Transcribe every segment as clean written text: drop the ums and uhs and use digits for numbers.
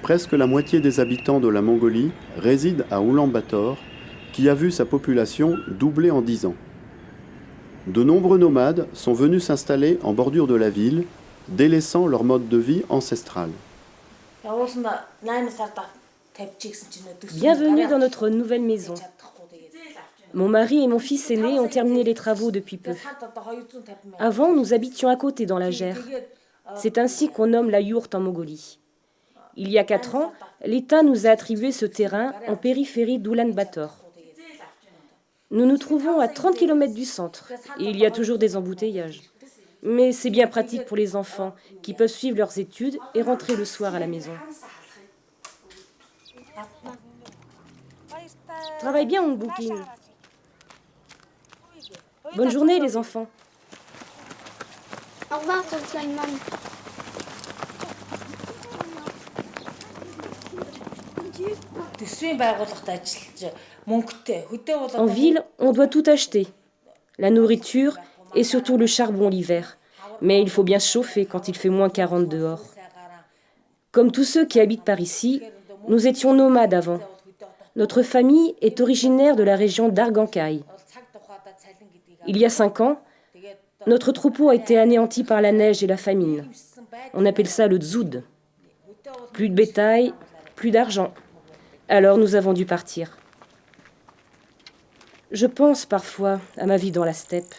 Presque la moitié des habitants de la Mongolie résident à Oulan-Bator, qui a vu sa population doubler en 10 ans. De nombreux nomades sont venus s'installer en bordure de la ville, délaissant leur mode de vie ancestral. Bienvenue dans notre nouvelle maison. Mon mari et mon fils aîné ont terminé les travaux depuis peu. Avant, nous habitions à côté dans la Gère. C'est ainsi qu'on nomme la yourte en Mongolie. Il y a 4 ans, l'État nous a attribué ce terrain en périphérie d'Oulan-Bator. Nous nous trouvons à 30 km du centre et il y a toujours des embouteillages. Mais c'est bien pratique pour les enfants qui peuvent suivre leurs études et rentrer le soir à la maison. Travaille bien, mon bouquin. Bonne journée, les enfants. Au revoir, tonton Imam. En ville, on doit tout acheter. La nourriture et surtout le charbon l'hiver. Mais il faut bien se chauffer quand il fait moins 40 dehors. Comme tous ceux qui habitent par ici, nous étions nomades avant. Notre famille est originaire de la région d'Argankay. Il y a 5 ans, notre troupeau a été anéanti par la neige et la famine. On appelle ça le Dzoud. Plus de bétail, plus d'argent. Alors nous avons dû partir. Je pense parfois à ma vie dans la steppe.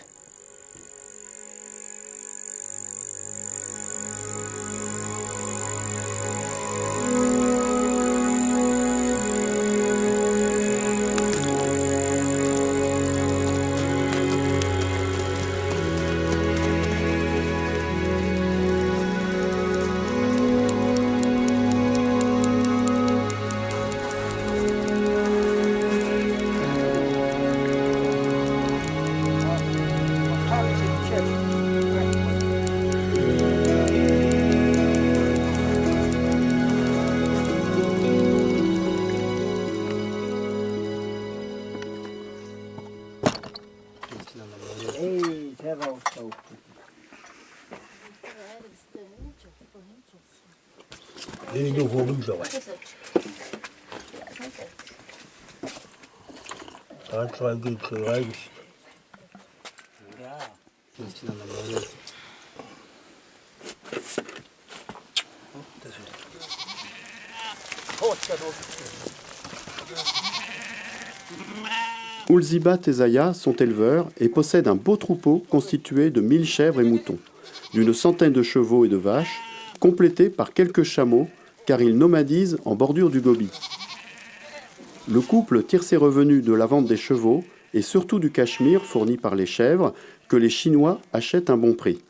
Oulzibat et Zaya sont éleveurs et possèdent un beau troupeau constitué de 1000 chèvres et moutons, d'une centaine de chevaux et de vaches, complétés par quelques chameaux, car ils nomadisent en bordure du Gobi. Le couple tire ses revenus de la vente des chevaux et surtout du cachemire fourni par les chèvres que les Chinois achètent à un bon prix.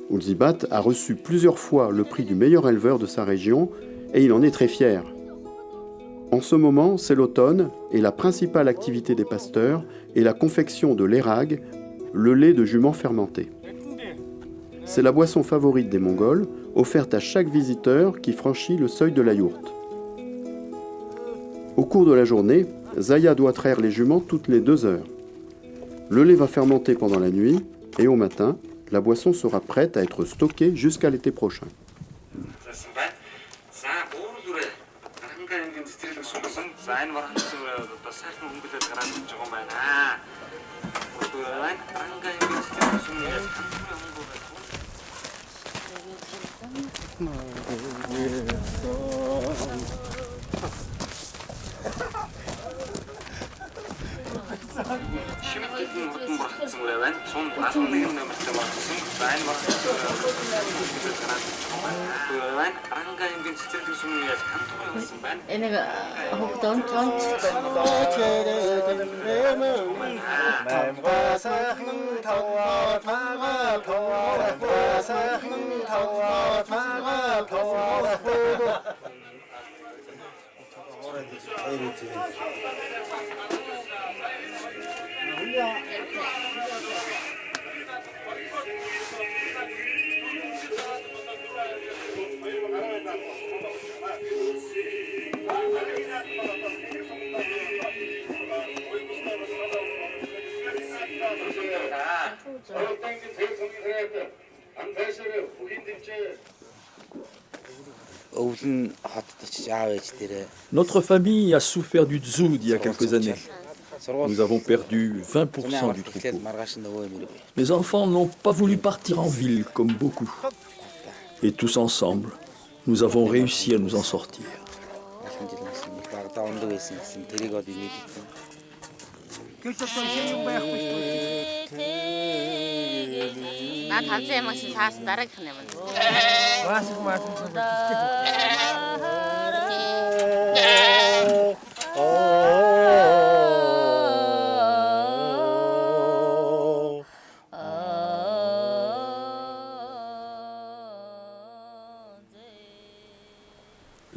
Oulzibat a reçu plusieurs fois le prix du meilleur éleveur de sa région et il en est très fier. En ce moment, c'est l'automne et la principale activité des pasteurs est la confection de l'érag, le lait de jument fermenté. C'est la boisson favorite des Mongols, offerte à chaque visiteur qui franchit le seuil de la yourte. Au cours de la journée, Zaya doit traire les juments toutes les 2 heures. Le lait va fermenter pendant la nuit et au matin, la boisson sera prête à être stockée jusqu'à l'été prochain. Notre famille a souffert du Tzoud il y a quelques années. Nous avons perdu 20% du troupeau. Les enfants n'ont pas voulu partir en ville comme beaucoup. Et tous ensemble, nous avons réussi à nous en sortir.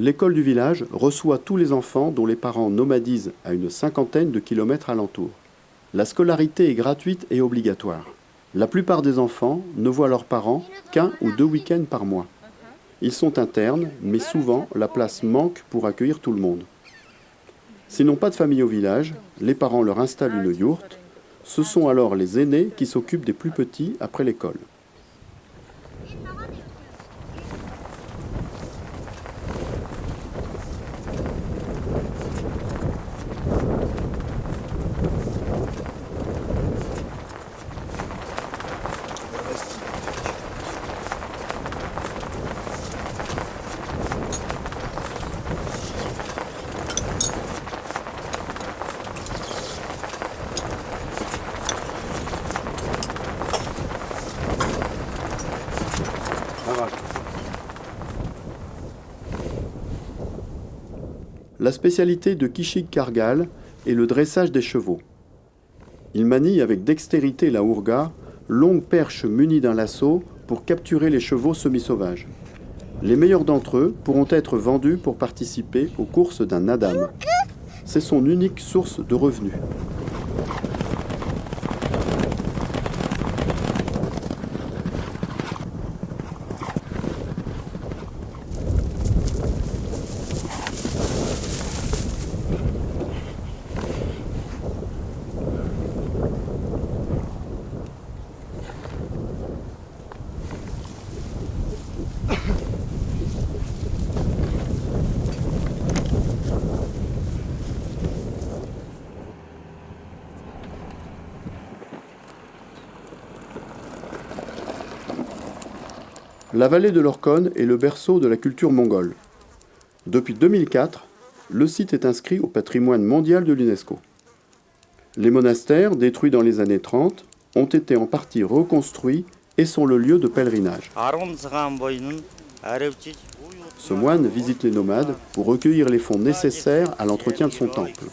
L'école du village reçoit tous les enfants dont les parents nomadisent à une cinquantaine de kilomètres alentour. La scolarité est gratuite et obligatoire. La plupart des enfants ne voient leurs parents qu'un ou 2 week-ends par mois. Ils sont internes, mais souvent la place manque pour accueillir tout le monde. S'ils n'ont pas de famille au village, les parents leur installent une yourte. Ce sont alors les aînés qui s'occupent des plus petits après l'école. La spécialité de Kishik Kargal est le dressage des chevaux. Il manie avec dextérité la hourga, longue perche munie d'un lasso pour capturer les chevaux semi-sauvages. Les meilleurs d'entre eux pourront être vendus pour participer aux courses d'un nadam. C'est son unique source de revenus. La vallée de l'Orkhon est le berceau de la culture mongole. Depuis 2004, le site est inscrit au patrimoine mondial de l'UNESCO. Les monastères, détruits dans les années 30, ont été en partie reconstruits et sont le lieu de pèlerinage. Ce moine visite les nomades pour recueillir les fonds nécessaires à l'entretien de son temple.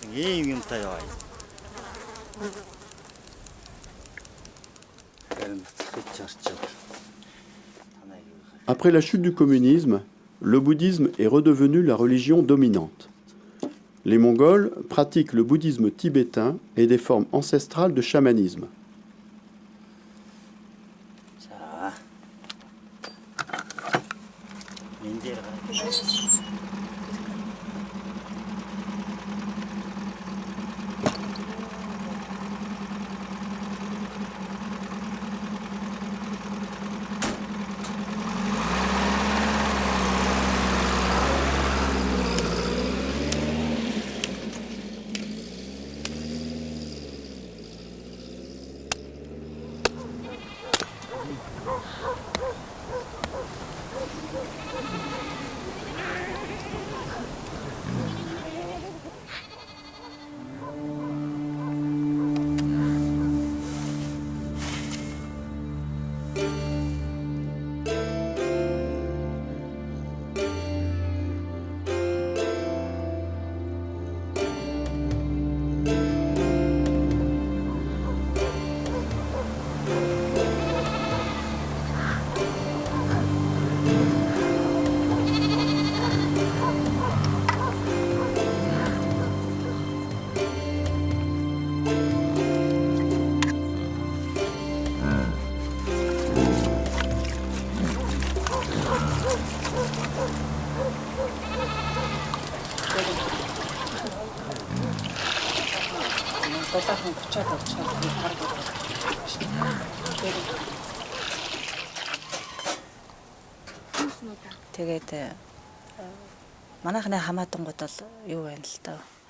Après la chute du communisme, le bouddhisme est redevenu la religion dominante. Les Mongols pratiquent le bouddhisme tibétain et des formes ancestrales de chamanisme.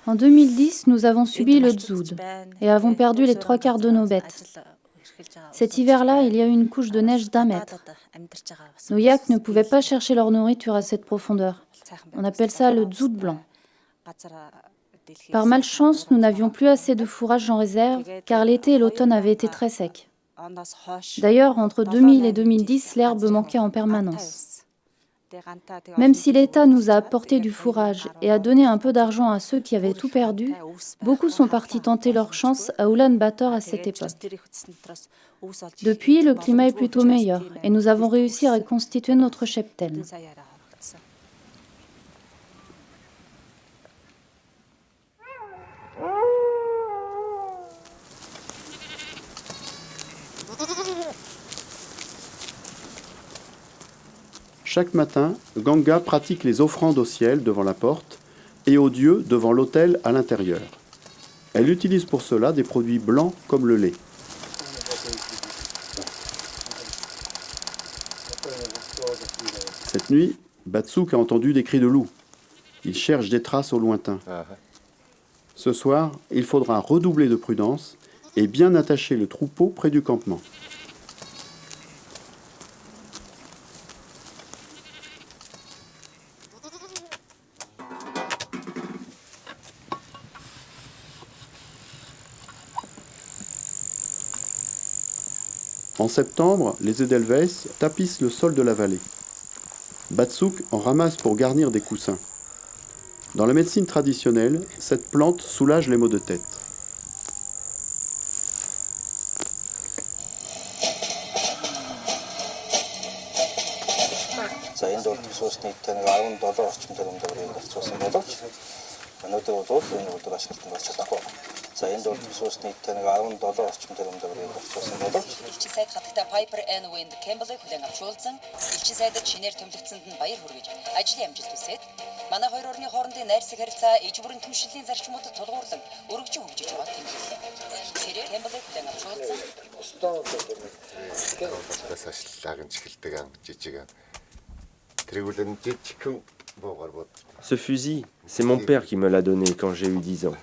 En 2010, nous avons subi le Dzoud et avons perdu les 3/4 de nos bêtes. Cet hiver-là, il y a eu une couche de neige d'1 mètre. Nos yaks ne pouvaient pas chercher leur nourriture à cette profondeur. On appelle ça le Dzoud blanc. Par malchance, nous n'avions plus assez de fourrage en réserve, car l'été et l'automne avaient été très secs. D'ailleurs, entre 2000 et 2010, l'herbe manquait en permanence. Même si l'État nous a apporté du fourrage et a donné un peu d'argent à ceux qui avaient tout perdu, beaucoup sont partis tenter leur chance à Oulan-Bator à cette époque. Depuis, le climat est plutôt meilleur et nous avons réussi à reconstituer notre cheptel. Chaque matin, Ganga pratique les offrandes au ciel devant la porte et aux dieux devant l'autel à l'intérieur. Elle utilise pour cela des produits blancs comme le lait. Cette nuit, Batsuk a entendu des cris de loup. Il cherche des traces au lointain. Ce soir, il faudra redoubler de prudence et bien attacher le troupeau près du campement. En septembre, les Edelweiss tapissent le sol de la vallée. Batsuk en ramasse pour garnir des coussins. Dans la médecine traditionnelle, cette plante soulage les maux de tête. За энэ бол суусны таныг 17 орчим төгрөгөөр барьсан боловч элчин сайд хатагта Piper and Wind Campbell-ыг хүлээн авч уулзсан. Элчин сайдад шинээр томилогдсонд нь баяр хүргэж ажлын амжилт хүсээд манай хоёр орны хоорондын найрсаг харилцаа иж бүрийн түншлэлийн зарчмуудад тулгуурлан өргөжин хөгжиж байгааг тэмдэглэв. Тэрээр Campbell-ыг хүлээн авч уулзсан. Бас ашиглагын чихэлдэг ам жижиг ам. Тэргүүлэн жижигхэн буугаар бод. Ce fusil, c'est mon père qui me l'a donné quand j'ai eu 10 ans.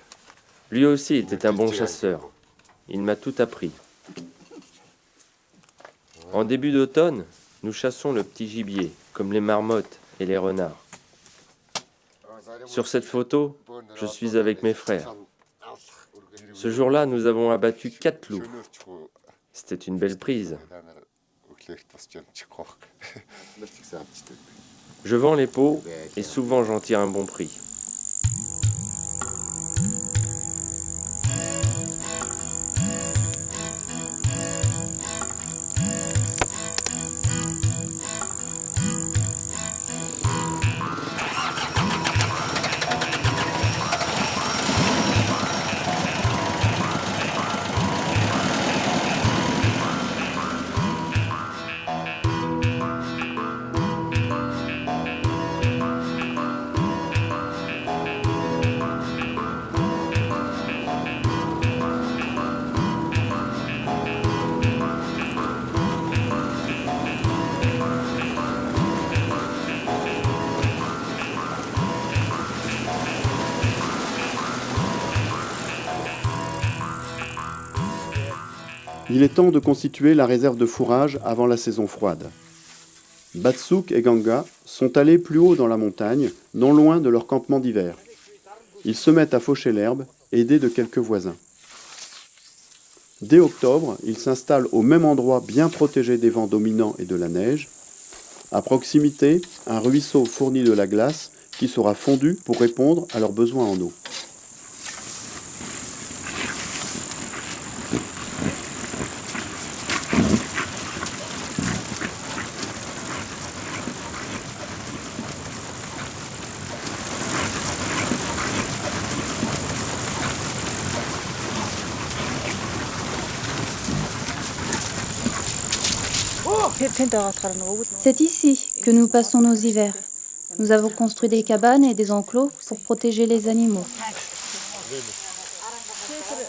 Lui aussi était un bon chasseur. Il m'a tout appris. En début d'automne, nous chassons le petit gibier, comme les marmottes et les renards. Sur cette photo, je suis avec mes frères. Ce jour-là, nous avons abattu 4 loups. C'était une belle prise. Je vends les peaux et souvent j'en tire un bon prix. Il est temps de constituer la réserve de fourrage avant la saison froide. Batsuk et Ganga sont allés plus haut dans la montagne, non loin de leur campement d'hiver. Ils se mettent à faucher l'herbe, aidés de quelques voisins. Dès octobre, ils s'installent au même endroit bien protégé des vents dominants et de la neige. À proximité, un ruisseau fournit de la glace qui sera fondue pour répondre à leurs besoins en eau. C'est ici que nous passons nos hivers. Nous avons construit des cabanes et des enclos pour protéger les animaux.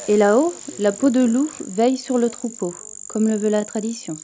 Et là-haut, la peau de loup veille sur le troupeau, comme le veut la tradition.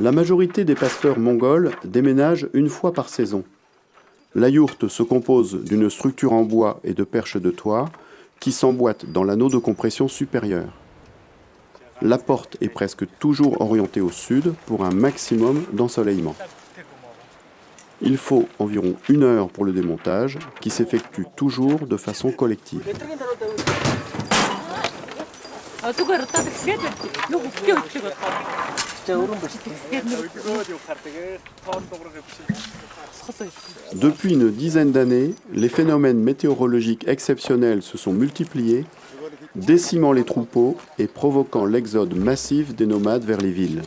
La majorité des pasteurs mongols déménagent une fois par saison. La yourte se compose d'une structure en bois et de perches de toit qui s'emboîtent dans l'anneau de compression supérieur. La porte est presque toujours orientée au sud pour un maximum d'ensoleillement. Il faut environ 1 heure pour le démontage, qui s'effectue toujours de façon collective. Depuis une dizaine d'années, les phénomènes météorologiques exceptionnels se sont multipliés, décimant les troupeaux et provoquant l'exode massif des nomades vers les villes.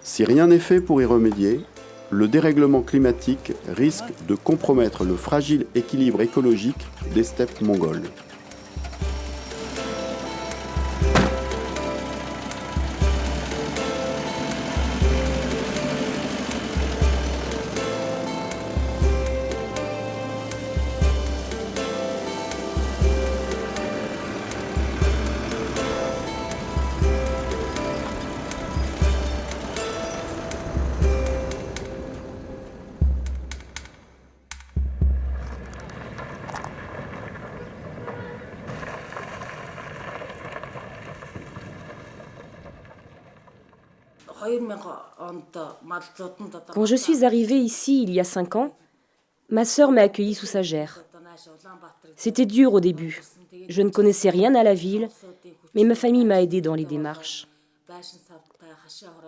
Si rien n'est fait pour y remédier, le dérèglement climatique risque de compromettre le fragile équilibre écologique des steppes mongoles. Quand je suis arrivée ici il y a 5 ans, ma sœur m'a accueillie sous sa gerre. C'était dur au début. Je ne connaissais rien à la ville, mais ma famille m'a aidée dans les démarches.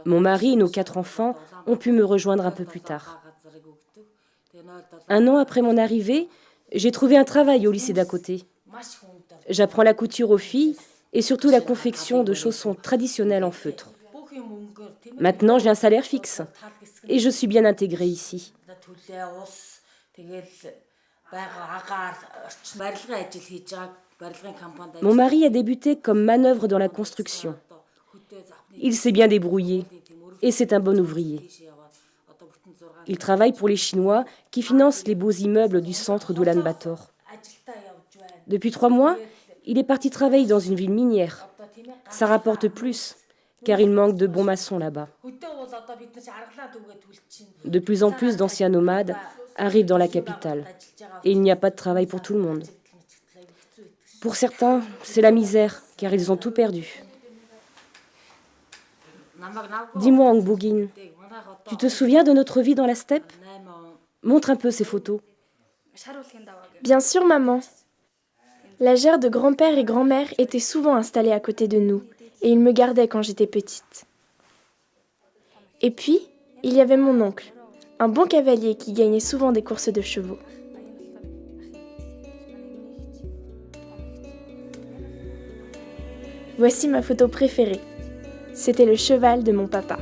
Mon mari et nos 4 enfants ont pu me rejoindre un peu plus tard. 1 an après mon arrivée, j'ai trouvé un travail au lycée d'à côté. J'apprends la couture aux filles et surtout la confection de chaussons traditionnels en feutre. Maintenant, j'ai un salaire fixe et je suis bien intégrée ici. Mon mari a débuté comme manœuvre dans la construction. Il s'est bien débrouillé et c'est un bon ouvrier. Il travaille pour les Chinois qui financent les beaux immeubles du centre d'Oulan-Bator. Depuis 3 mois, il est parti travailler dans une ville minière. Ça rapporte plus, car il manque de bons maçons là-bas. De plus en plus d'anciens nomades arrivent dans la capitale, et il n'y a pas de travail pour tout le monde. Pour certains, c'est la misère, car ils ont tout perdu. Dis-moi, Angbogin, tu te souviens de notre vie dans la steppe? Montre un peu ces photos. Bien sûr, maman. La gerre de grand-père et grand-mère était souvent installée à côté de nous, et ils me gardaient quand j'étais petite. Et puis, il y avait mon oncle, un bon cavalier qui gagnait souvent des courses de chevaux. Voici ma photo préférée. C'était le cheval de mon papa.